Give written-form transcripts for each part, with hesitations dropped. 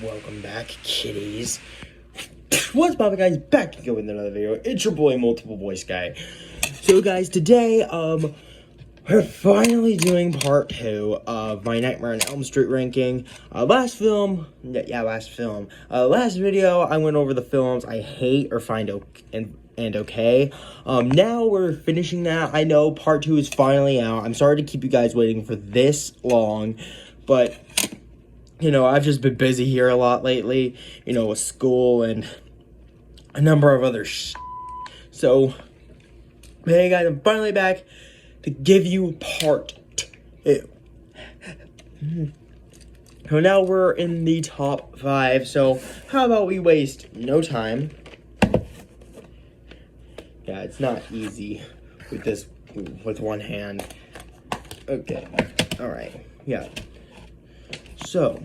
Welcome back, kitties. What's poppin', guys? Back again with another video. It's your boy, Multiple Voice Guy. So, guys, today, we're finally doing part 2 of my Nightmare on Elm Street ranking. Last video, I went over the films I hate or find okay. Now we're finishing that. I know part 2 is finally out. I'm sorry to keep you guys waiting for this long, but you know, I've just been busy here a lot lately, you know, with school and a number of other So, hey guys, I'm finally back to give you part 2. So now we're in the top 5, so how about we waste no time. Yeah, it's not easy with this, with one hand. Okay, alright, yeah. So,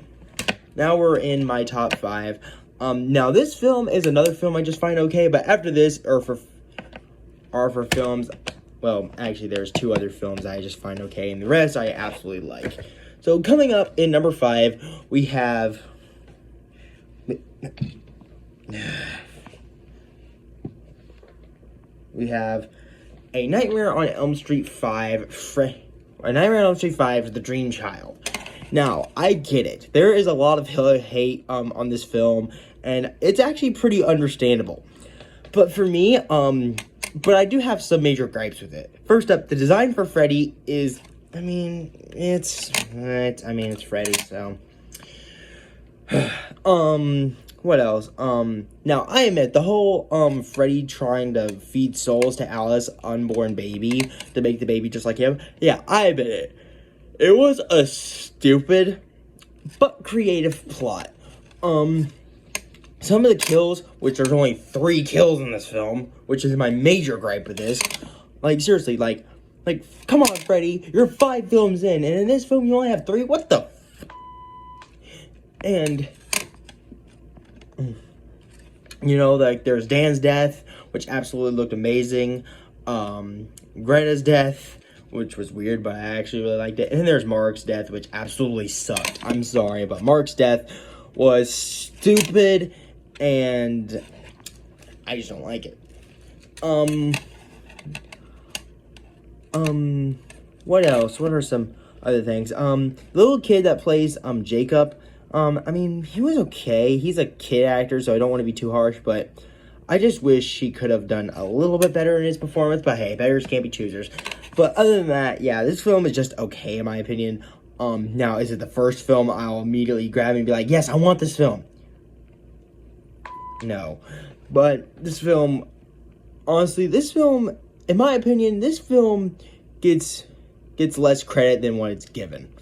now we're in my top 5. Now this film is another film I just find okay, but after this are for films, well, actually there's 2 other films I just find okay, and the rest I absolutely like. So coming up in number 5, we have A Nightmare on Elm Street 5, A Nightmare on Elm Street 5, The Dream Child. Now, I get it. There is a lot of hate on this film, and it's actually pretty understandable. But for me, but I do have some major gripes with it. First up, the design for Freddy is, it's Freddy, so. What else? Now, I admit, the whole, Freddy trying to feed souls to Alice's unborn baby to make the baby just like him, yeah, I admit it. It was a stupid but creative plot. Some of the kills, which there's only 3 kills in this film, which is my major gripe with this. Like, seriously, like, come on, Freddy, you're 5 films in, and in this film you only have 3? What the And, you know, like, there's Dan's death, which absolutely looked amazing. Greta's death, which was weird, but I actually really liked it. And then there's Mark's death, which absolutely sucked. I'm sorry, but Mark's death was stupid, and I just don't like it. What else? What are some other things? The little kid that plays, Jacob, he was okay. He's a kid actor, so I don't want to be too harsh, but I just wish he could have done a little bit better in his performance, but hey, beggars can't be choosers. But other than that, yeah, this film is just okay, in my opinion. Now, is it the first film I'll immediately grab and be like, yes, I want this film? No. But this film, honestly, in my opinion, this film gets less credit than what it's given.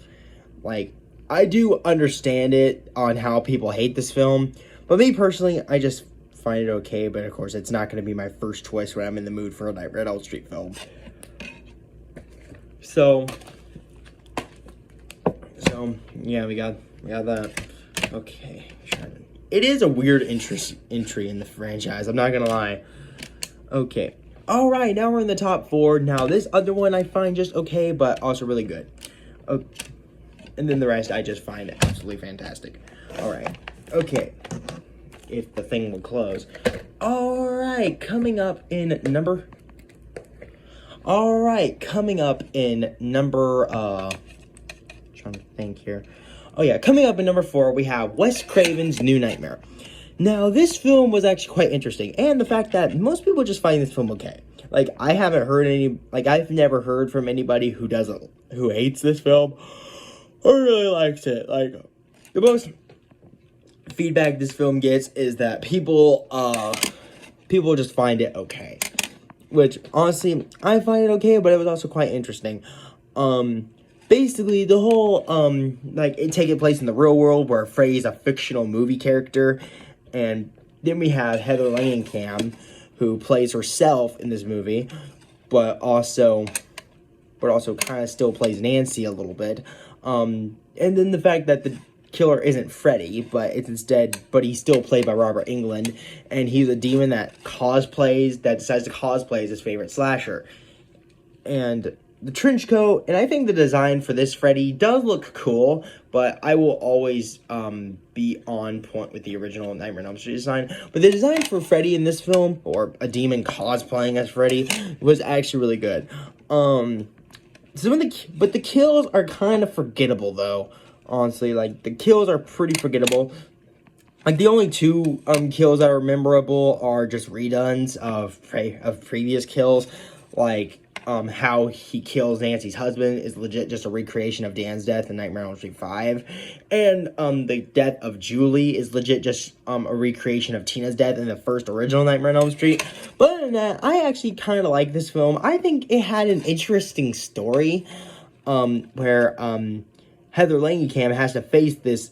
Like, I do understand it on how people hate this film, but me personally, I just find it okay, but of course, it's not going to be my first choice when I'm in the mood for a Nightmare on Elm Street film. So yeah, we got that. Okay, it is a weird entry in the franchise, I'm not gonna lie. Okay, all right, now we're in the top 4. Now this other one I find just okay, but also really good. Okay. And then the rest I just find absolutely fantastic. All right, okay, if the thing will close. All right, coming up in number, trying to think here. Oh yeah, coming up in number 4, we have Wes Craven's New Nightmare. Now, this film was actually quite interesting, and the fact that most people just find this film okay. Like, I've never heard from anybody who hates this film or really likes it. Like, the most feedback this film gets is that people just find it okay. Which, honestly, I find it okay, but it was also quite interesting. Basically, the whole, it taking place in the real world where Freddy's a fictional movie character, and then we have Heather Langenkamp, who plays herself in this movie, but also kind of still plays Nancy a little bit. And then the fact that the killer isn't Freddy, but he's still played by Robert Englund, and he's a demon that decides to cosplay as his favorite slasher. And the trench coat, and I think the design for this Freddy does look cool, but I will always be on point with the original Nightmare on Elm Street design. But the design for Freddy in this film, or a demon cosplaying as Freddy, was actually really good. But the kills are kind of forgettable, though. Honestly, like, the kills are pretty forgettable. Like, the only two kills that are memorable are just redones of previous kills. Like, how he kills Nancy's husband is legit just a recreation of Dan's death in Nightmare on Elm Street 5. And, the death of Julie is legit just, a recreation of Tina's death in the first original Nightmare on Elm Street. But other than that, I actually kind of like this film. I think it had an interesting story, where, Heather Langenkamp has to face this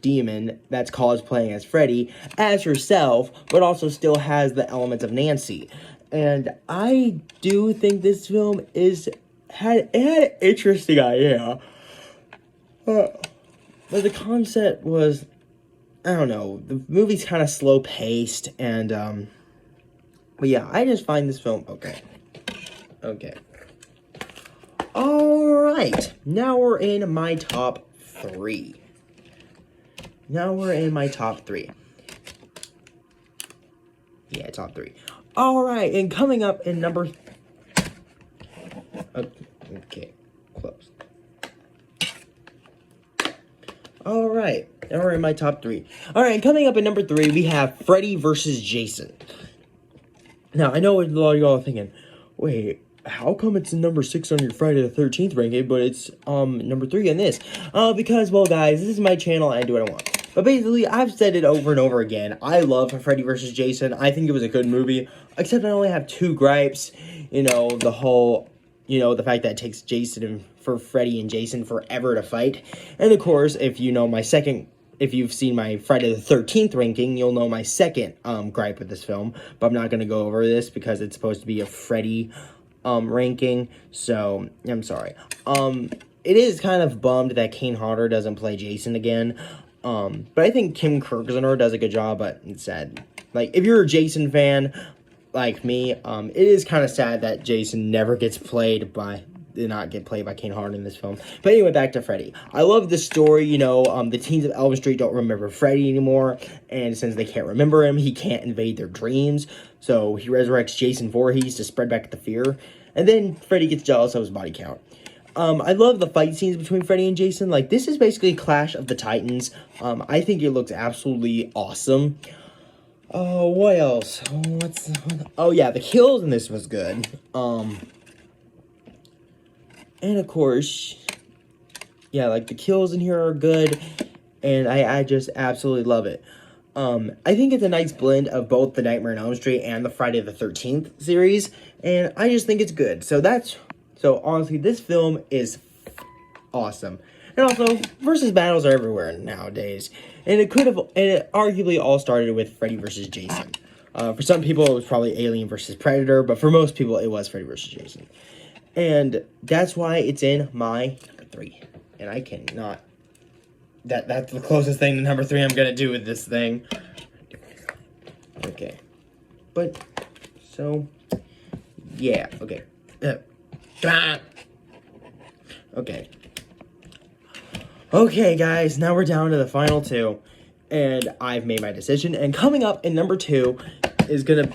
demon that's cosplaying as Freddy as herself, but also still has the elements of Nancy. And I do think this film had an interesting idea. But the concept was, I don't know, the movie's kind of slow paced, and but yeah, I just find this film okay. Alright, now we're in my top 3. Yeah, top 3. Alright, and coming up in number... Okay, close. Alright, now we're in my top 3. Alright, and coming up in number 3, we have Freddy vs. Jason. Now, I know what a lot of y'all are thinking. Wait, how come it's number 6 on your Friday the 13th ranking, but it's number 3 on this? Because, well, guys, this is my channel and I do what I want. But basically, I've said it over and over again. I love Freddy vs. Jason. I think it was a good movie, except I only have 2 gripes. You know, the whole, the fact that it takes for Freddy and Jason forever to fight. And of course, if you've seen my Friday the 13th ranking, you'll know my second gripe with this film. But I'm not going to go over this because it's supposed to be a Freddy ranking, so I'm sorry. It is kind of bummed that Kane Hodder doesn't play Jason again. But I think Kim Kirkner does a good job, but it's sad. Like, if you're a Jason fan, like me, it is kind of sad that Jason never did not get played by Kane Hodder in this film. But anyway, back to Freddy. I love the story, the teens of Elm Street don't remember Freddy anymore, and since they can't remember him, he can't invade their dreams, so he resurrects Jason Voorhees to spread back the fear, and then Freddy gets jealous of his body count. I love the fight scenes between Freddy and Jason. Like, this is basically Clash of the Titans. I think it looks absolutely awesome. What else? Oh, yeah, the kills in this was good. And, of course, yeah, like, the kills in here are good, and I just absolutely love it. I think it's a nice blend of both the Nightmare on Elm Street and the Friday the 13th series, and I just think it's good. So honestly, this film is awesome. And also, versus battles are everywhere nowadays. And it arguably all started with Freddy vs. Jason. For some people, it was probably Alien vs. Predator, but for most people, it was Freddy vs. Jason. And that's why it's in my number 3. And I cannot... That's the closest thing to number 3 I'm going to do with this thing. Okay. But, so... Yeah, okay. Okay, guys, now we're down to the final 2, and I've made my decision, and coming up in number 2 is gonna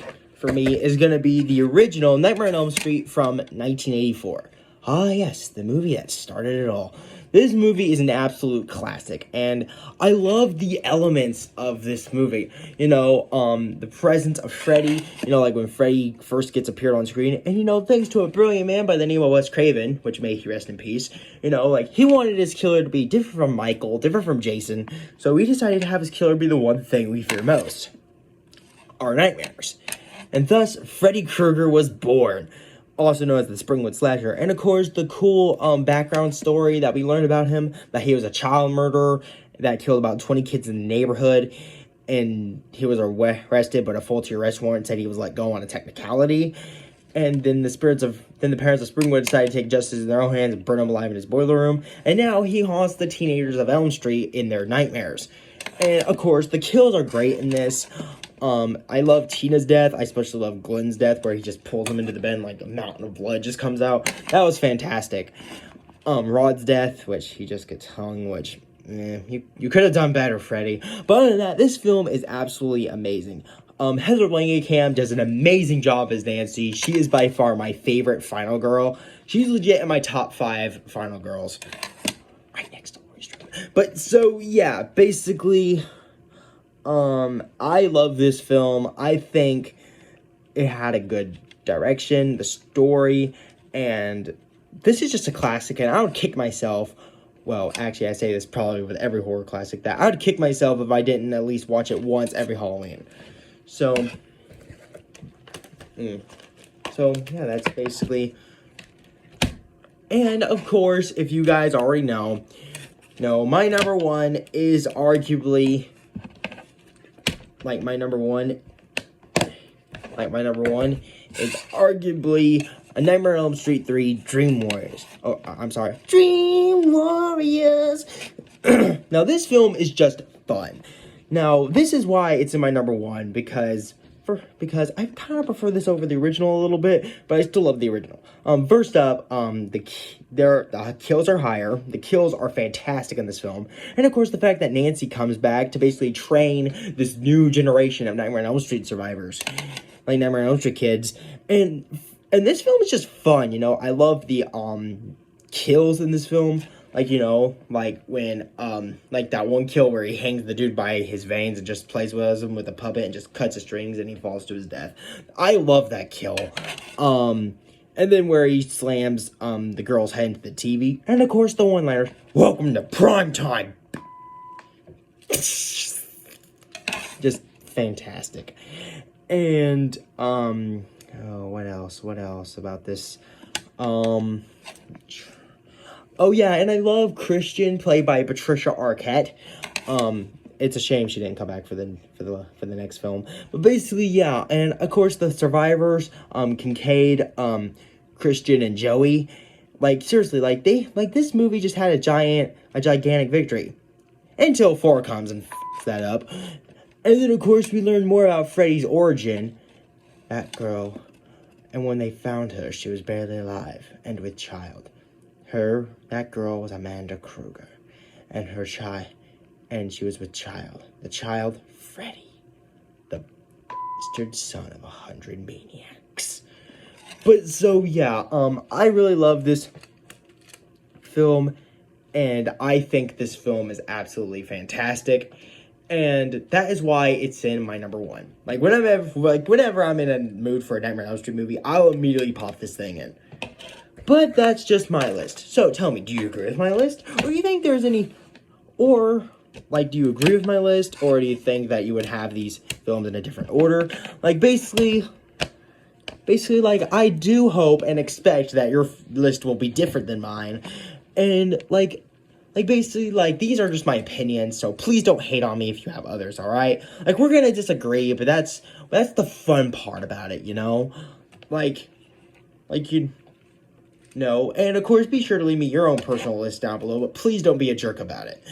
be the original Nightmare on Elm Street from 1984. Ah, yes, the movie that started it all. This movie is an absolute classic, and I love the elements of this movie. The presence of Freddy, like when Freddy first appeared on screen, and, thanks to a brilliant man by the name of Wes Craven, which may he rest in peace, he wanted his killer to be different from Michael, different from Jason, so he decided to have his killer be the one thing we fear most, our nightmares. And thus, Freddy Krueger was born, also known as the Springwood Slasher. And of course, the cool background story that we learned about him, that he was a child murderer that killed about 20 kids in the neighborhood, and he was arrested, but a faulty arrest warrant said he was let go on a technicality. And then the parents of Springwood decided to take justice in their own hands and burn him alive in his boiler room. And now he haunts the teenagers of Elm Street in their nightmares. And of course, the kills are great in this. I love Tina's death. I especially love Glenn's death, where he just pulls him into the bed and, like, a mountain of blood just comes out. That was fantastic. Rod's death, which he just gets hung, which, you could have done better, Freddy. But other than that, this film is absolutely amazing. Heather Langenkamp does an amazing job as Nancy. She is by far my favorite final girl. She's legit in my top 5 final girls. Right next to Laurie Strode. But, so, yeah, basically, I love this film. I think it had a good direction, the story, and this is just a classic, and I would kick myself. Well, actually, I say this probably with every horror classic, that I would kick myself if I didn't at least watch it once every Halloween. So, yeah, that's basically. And of course, if you guys already know, my number one is arguably, my number one is arguably A Nightmare on Elm Street 3 Dream Warriors. Oh, I'm sorry. Dream Warriors! Now, this film is just fun. Now, this is why it's in my number one, because I kind of prefer this over the original a little bit, but I still love the original. First up, the kills are higher. The kills are fantastic in this film. And, of course, the fact that Nancy comes back to basically train this new generation of Nightmare on Elm Street survivors. Like, Nightmare on Elm Street kids. And this film is just fun, I love the, kills in this film. Like, like when, like that one kill where he hangs the dude by his veins and just plays with him with a puppet and just cuts the strings and he falls to his death. I love that kill. And then where he slams, the girl's head into the TV. And, of course, the one-liner, "Welcome to prime time." Just fantastic. And, what else about this? Oh, yeah, and I love Christian, played by Patricia Arquette. It's a shame she didn't come back for the next film. But basically, yeah, and of course the survivors, Kincaid, Christian, and Joey. Like, seriously, this movie just had a gigantic victory. Until 4 comes and f***s that up. And then, of course, we learn more about Freddy's origin. That girl. And when they found her, she was barely alive and with child. That girl was Amanda Kruger, and she was with child. The child, Freddy, the bastard son of 100 maniacs. But so yeah, I really love this film, and I think this film is absolutely fantastic, and that is why it's in my number one. Whenever I'm in a mood for a Nightmare on Elm Street movie, I'll immediately pop this thing in. But that's just my list. So tell me, do you agree with my list? Or do you think there's any... Or, do you agree with my list? Or do you think that you would have these films in a different order? Basically, I do hope and expect that your list will be different than mine. And, basically, these are just my opinions, so please don't hate on me if you have others, alright? We're gonna disagree, but that's the fun part about it, No, and of course, be sure to leave me your own personal list down below, but please don't be a jerk about it.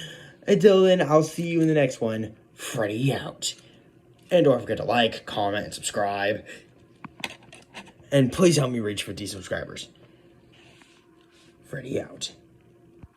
Until then, I'll see you in the next one. Freddy out. And don't forget to like, comment, and subscribe. And please help me reach 50 subscribers. Freddy out.